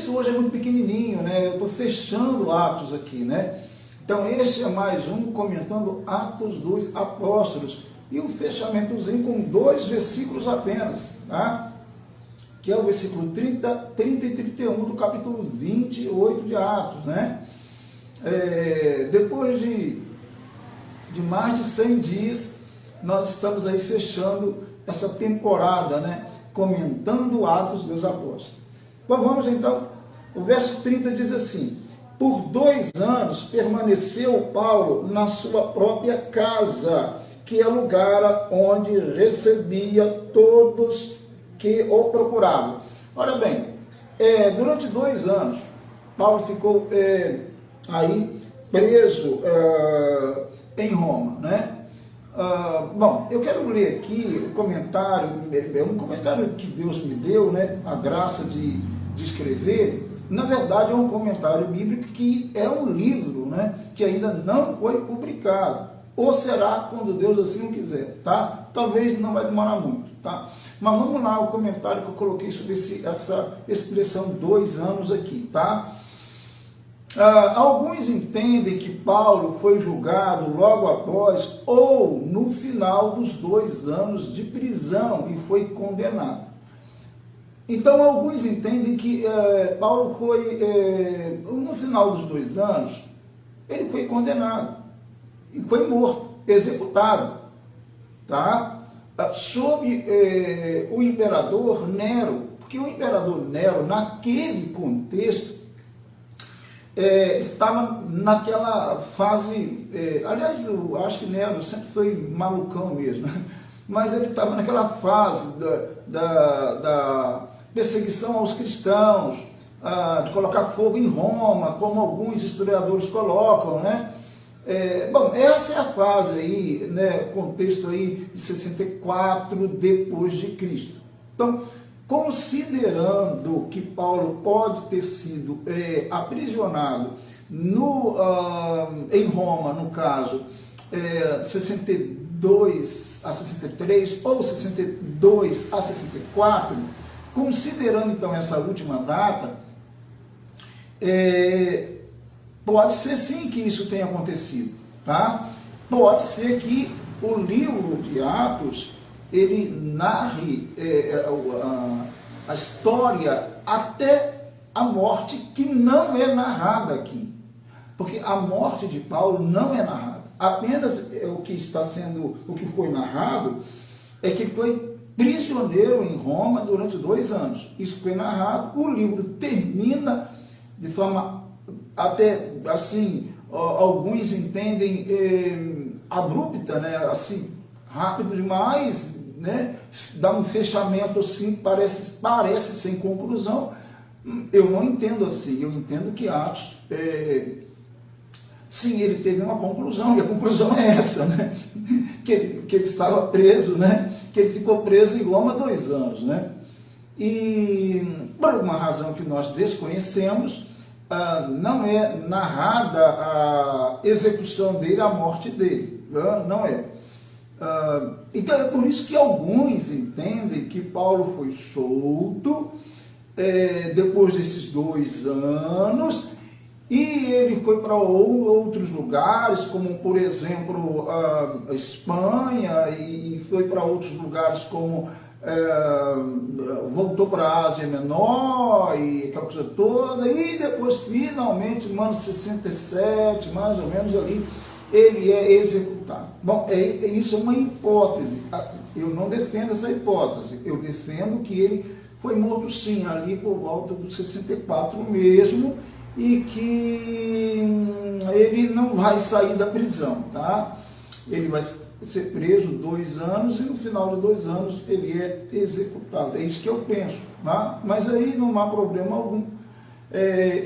texto hoje é muito pequenininho, né? Eu estou fechando Atos aqui, né? Então, esse é mais um comentando Atos dos Apóstolos. E um fechamentozinho com 2 versículos apenas, tá? Que é o versículo 30 e 31 do capítulo 28 de Atos, né? Depois de mais de 100 dias, nós estamos aí fechando essa temporada, né? Comentando Atos dos Apóstolos. Bom, vamos então, o verso 30 diz assim: por 2 anos permaneceu Paulo na sua própria casa, que é lugar onde recebia todos que o procuravam. Olha bem, durante 2 anos, Paulo ficou aí preso em Roma, né? Bom, eu quero ler aqui um comentário que Deus me deu, né? A graça de escrever. Na verdade, é um comentário bíblico que é um livro, né? Que ainda não foi publicado. Ou será quando Deus assim o quiser, tá? Talvez não vai demorar muito, tá? Mas vamos lá, o comentário que eu coloquei sobre essa expressão 2 anos aqui, tá? Alguns entendem que Paulo foi julgado logo após ou no final dos 2 anos de prisão e foi condenado. Então, alguns entendem que Paulo foi, no final dos 2 anos, ele foi condenado e foi morto, executado, tá? Sob o imperador Nero, porque o imperador Nero, naquele contexto, estava naquela fase, aliás, eu acho que Nero sempre foi malucão mesmo, mas ele estava naquela fase da perseguição aos cristãos, de colocar fogo em Roma, como alguns historiadores colocam, né? Bom, essa é a fase aí, né, contexto aí de 64 depois de Cristo. Então, considerando que Paulo pode ter sido aprisionado em Roma, no caso, 62 a 63 ou 62 a 64, considerando então essa última data, pode ser sim que isso tenha acontecido, tá? Pode ser que o livro de Atos ele narre a história até a morte, que não é narrada aqui. Porque a morte de Paulo não é narrada. Apenas o que foi narrado é que foi prisioneiro em Roma durante 2 anos. Isso foi narrado. O livro termina de forma até assim, alguns entendem abrupta, né? Assim, rápido demais, né? Dá um fechamento assim, parece sem conclusão. Eu não entendo assim. Eu entendo que Atos, sim, ele teve uma conclusão, e a conclusão é essa, né? Que ele estava preso, né? Que ele ficou preso em Roma 2 anos, né? E por alguma razão que nós desconhecemos, não é narrada a execução dele, a morte dele, não é. Então é por isso que alguns entendem que Paulo foi solto depois desses 2 anos, e ele foi para outros lugares, como por exemplo a Espanha, e foi para outros lugares como voltou para a Ásia Menor e aquela coisa toda, e depois finalmente no ano 67, mais ou menos ali, ele é executado. Bom, isso é uma hipótese. Eu não defendo essa hipótese. Eu defendo que ele foi morto sim, ali por volta dos 64 mesmo, e que ele não vai sair da prisão, tá? Ele vai ser preso 2 anos e no final de 2 anos ele é executado. É isso que eu penso, tá? Mas aí não há problema algum.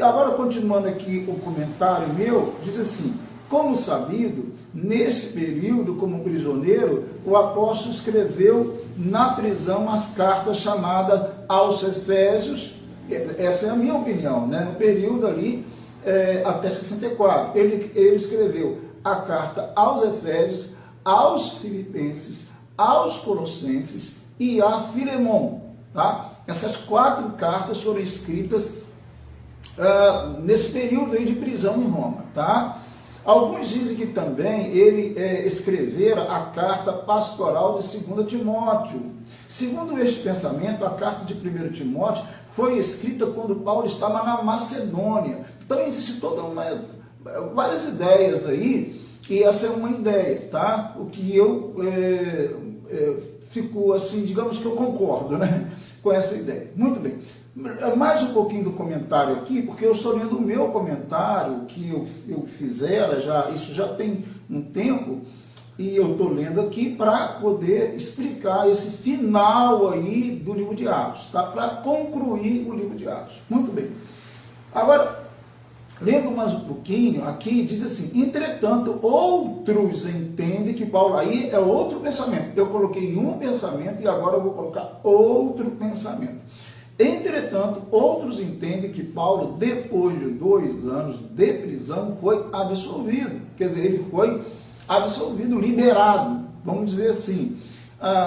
Agora, continuando aqui o comentário meu, diz assim: como sabido, nesse período, como prisioneiro, o apóstolo escreveu na prisão as cartas chamadas aos Efésios. Essa é a minha opinião, né? No período ali, até 64, ele escreveu a carta aos Efésios, aos Filipenses, aos Colossenses e a Filemon, tá? Essas 4 cartas foram escritas nesse período aí de prisão em Roma, tá? Alguns dizem que também ele escrevera a carta pastoral de 2 Timóteo. Segundo este pensamento, a carta de 1 Timóteo foi escrita quando Paulo estava na Macedônia. Então existe várias ideias aí, e essa é uma ideia, tá? O que eu fico assim, digamos que eu concordo, né, com essa ideia. Muito bem. Mais um pouquinho do comentário aqui, porque eu estou lendo o meu comentário, que eu fizera, isso já tem um tempo, e eu estou lendo aqui para poder explicar esse final aí do livro de Atos, tá? Para concluir o livro de Atos. Muito bem. Agora, lendo mais um pouquinho, aqui diz assim: entretanto, outros entendem que Paulo, aí é outro pensamento. Eu coloquei um pensamento e agora eu vou colocar outro pensamento. Entretanto, outros entendem que Paulo, depois de 2 anos de prisão, foi absolvido. Quer dizer, ele foi absolvido, liberado, vamos dizer assim,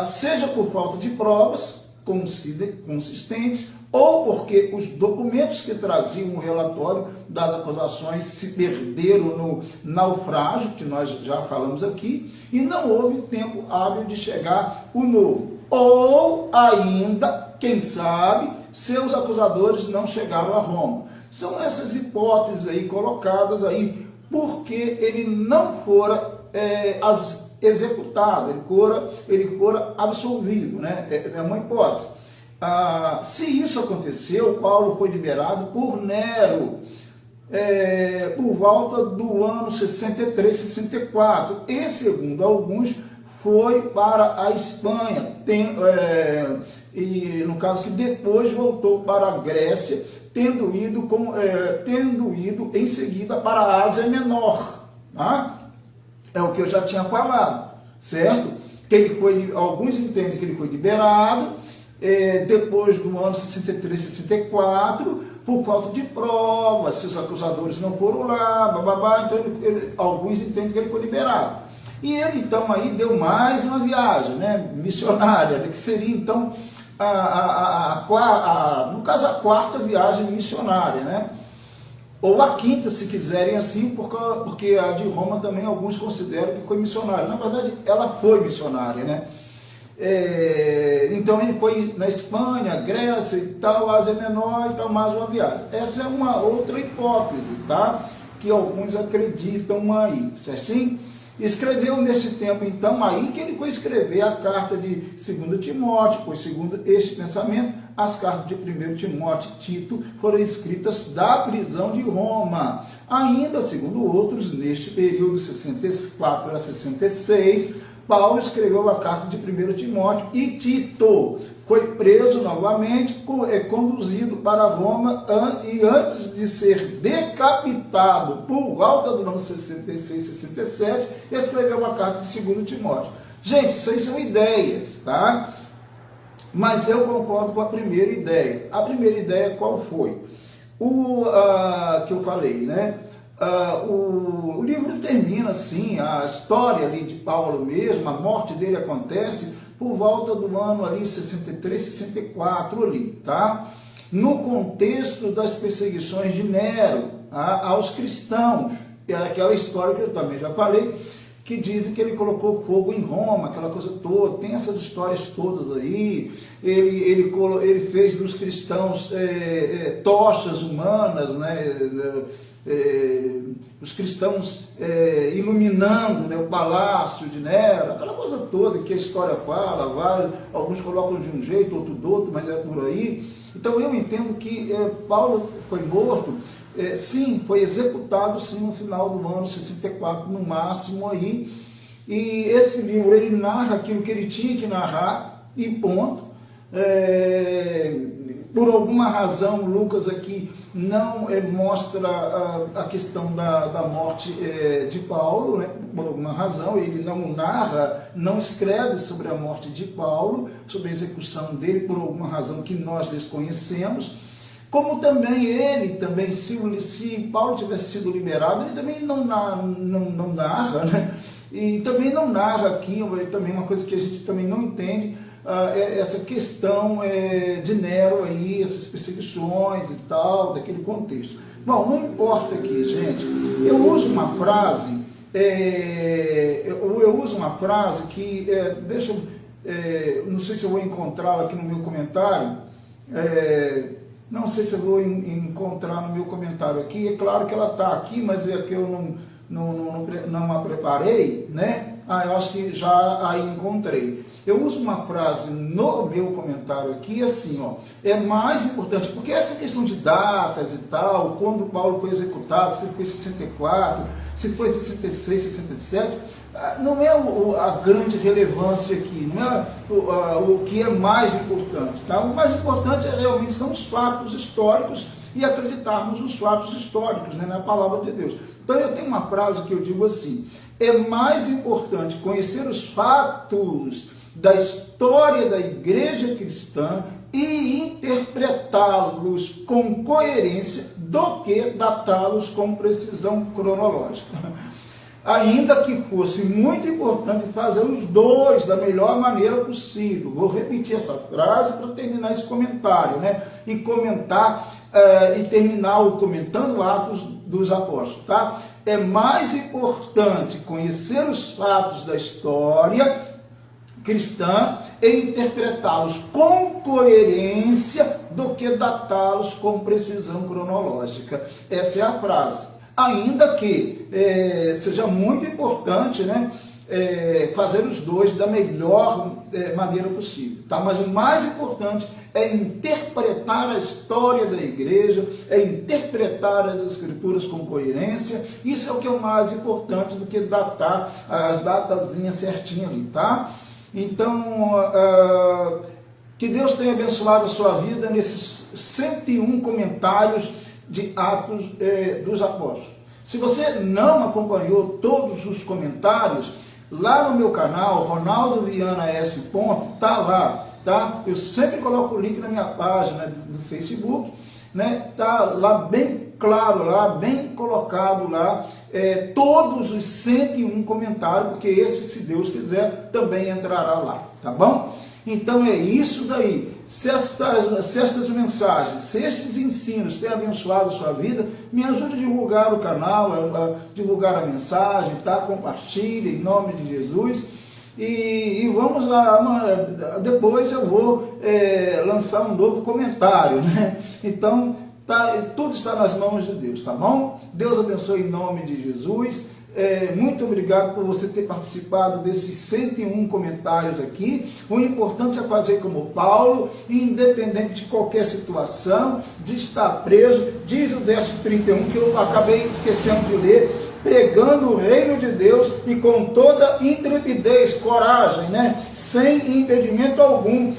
seja por falta de provas consistentes, ou porque os documentos que traziam o relatório das acusações se perderam no naufrágio, que nós já falamos aqui, e não houve tempo hábil de chegar o novo. Ou ainda, quem sabe, seus acusadores não chegaram a Roma. São essas hipóteses aí colocadas aí, porque ele não fora executado, ele fora absolvido, né? É uma hipótese. Se isso aconteceu, Paulo foi liberado por Nero, por volta do ano 63, 64, e segundo alguns, foi para a Espanha, e no caso que depois voltou para a Grécia, tendo ido em seguida para a Ásia Menor, tá? É o que eu já tinha falado, certo? Alguns entendem que ele foi liberado depois do ano 63, 64, por falta de provas, se os acusadores não foram lá, então alguns entendem que ele foi liberado. E ele então aí deu mais uma viagem, né, missionária, que seria então no caso a 4ª viagem missionária, né? Ou a 5ª, se quiserem assim, porque a de Roma também alguns consideram que foi missionária. Na verdade, ela foi missionária, né? Então ele foi na Espanha, Grécia e tal, Ásia Menor e tal, mais uma viagem. Essa é uma outra hipótese, tá? Que alguns acreditam aí, certinho? Escreveu nesse tempo, então, aí que ele foi escrever a carta de 2 Timóteo, pois segundo este pensamento, as cartas de 1 Timóteo e Tito foram escritas da prisão de Roma. Ainda, segundo outros, neste período 64 a 66, Paulo escreveu a carta de 1 Timóteo e Tito. Foi preso novamente, conduzido para Roma e antes de ser decapitado por volta do ano 66, 67, escreveu a carta de 2 Timóteo. Gente, isso aí são ideias, tá? Mas eu concordo com a primeira ideia. A primeira ideia qual foi? Que eu falei, né? O livro termina assim, a história ali de Paulo mesmo, a morte dele acontece por volta do ano ali 63, 64 ali, tá? No contexto das perseguições de Nero aos cristãos, aquela história que eu também já falei, que dizem que ele colocou fogo em Roma, aquela coisa toda, tem essas histórias todas aí, ele fez dos cristãos tochas humanas, né? Os cristãos iluminando, né, o palácio de Nero, aquela coisa toda que a história fala, alguns colocam de um jeito, outro do outro, mas é por aí. Então eu entendo que Paulo foi morto, sim, foi executado sim no final do ano 64, no máximo aí, e esse livro ele narra aquilo que ele tinha que narrar, e ponto. Por alguma razão, Lucas aqui não mostra a questão da morte de Paulo, né? Por alguma razão, ele não narra, não escreve sobre a morte de Paulo, sobre a execução dele, por alguma razão que nós desconhecemos. Como também se Paulo tivesse sido liberado, ele também não narra, né? E também não narra aqui, também uma coisa que a gente também não entende, essa questão de Nero aí, essas perseguições e tal, daquele contexto. Bom, não importa aqui, gente, eu uso uma frase, que, não sei se eu vou encontrá-la aqui no meu comentário, não sei se eu vou encontrar no meu comentário aqui, é claro que ela está aqui, mas é que eu não a preparei, né? Eu acho que já aí encontrei. Eu uso uma frase no meu comentário aqui, assim, ó, é mais importante, porque essa questão de datas e tal, quando Paulo foi executado, se foi 64, se foi 66, 67, não é a grande relevância aqui, não é o que é mais importante, tá? O mais importante realmente são os fatos históricos e acreditarmos nos fatos históricos, né, na palavra de Deus. Então eu tenho uma frase que eu digo assim: é mais importante conhecer os fatos da história da igreja cristã e interpretá-los com coerência do que datá-los com precisão cronológica. Ainda que fosse muito importante fazer os dois da melhor maneira possível. Vou repetir essa frase para terminar esse comentário, né? E comentar e terminar o comentando Atos dos Apóstolos, tá? É mais importante conhecer os fatos da história cristã e interpretá-los com coerência do que datá-los com precisão cronológica. Essa é a frase. Ainda que seja muito importante, né, fazer os dois da melhor maneira possível, tá? Mas o mais importante é interpretar a história da igreja, é interpretar as escrituras com coerência. Isso é o que é o mais importante do que datar as datazinhas certinhas ali, tá? Então, que Deus tenha abençoado a sua vida nesses 101 comentários de Atos dos Apóstolos. Se você não acompanhou todos os comentários, lá no meu canal, Ronaldo Viana S. Tá lá, tá? Eu sempre coloco o link na minha página do Facebook, né? Tá lá bem claro, lá bem colocado lá, todos os 101 comentários, porque esse, se Deus quiser, também entrará lá, tá bom? Então é isso daí. Se estas mensagens, se estes ensinos têm abençoado a sua vida, me ajude a divulgar o canal, a divulgar a mensagem, tá? Compartilhe em nome de Jesus. E vamos lá, depois eu vou lançar um novo comentário, né? Então, tudo está nas mãos de Deus, tá bom? Deus abençoe em nome de Jesus. Muito obrigado por você ter participado desses 101 comentários aqui. O importante é fazer como Paulo, independente de qualquer situação, de estar preso. Diz o verso 31, que eu acabei esquecendo de ler: pregando o reino de Deus e com toda intrepidez, coragem, né? Sem impedimento algum,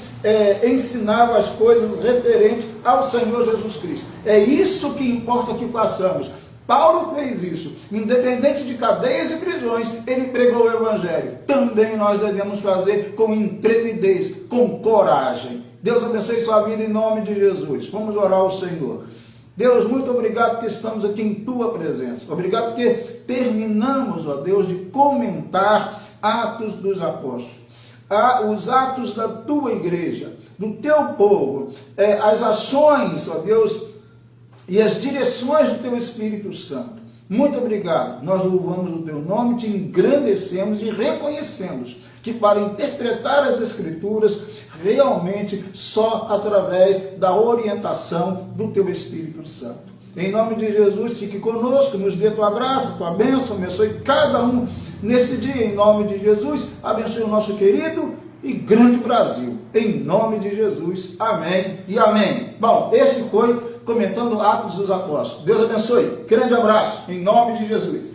ensinava as coisas referentes ao Senhor Jesus Cristo. É isso que importa que passamos. Paulo fez isso, independente de cadeias e prisões, ele pregou o Evangelho. Também nós devemos fazer com intrepidez, com coragem. Deus abençoe sua vida em nome de Jesus. Vamos orar ao Senhor. Deus, muito obrigado porque estamos aqui em Tua presença. Obrigado porque terminamos, ó Deus, de comentar Atos dos Apóstolos. Os atos da Tua igreja, do Teu povo, as ações, ó Deus, e as direções do Teu Espírito Santo. Muito obrigado. Nós louvamos o Teu nome, Te engrandecemos e reconhecemos que para interpretar as Escrituras, realmente só através da orientação do Teu Espírito Santo. Em nome de Jesus, fique conosco, nos dê Tua graça, Tua bênção, abençoe cada um neste dia. Em nome de Jesus, abençoe o nosso querido e grande Brasil. Em nome de Jesus. Amém e amém. Bom, este foi comentando Atos dos Apóstolos. Deus abençoe. Grande abraço. Em nome de Jesus.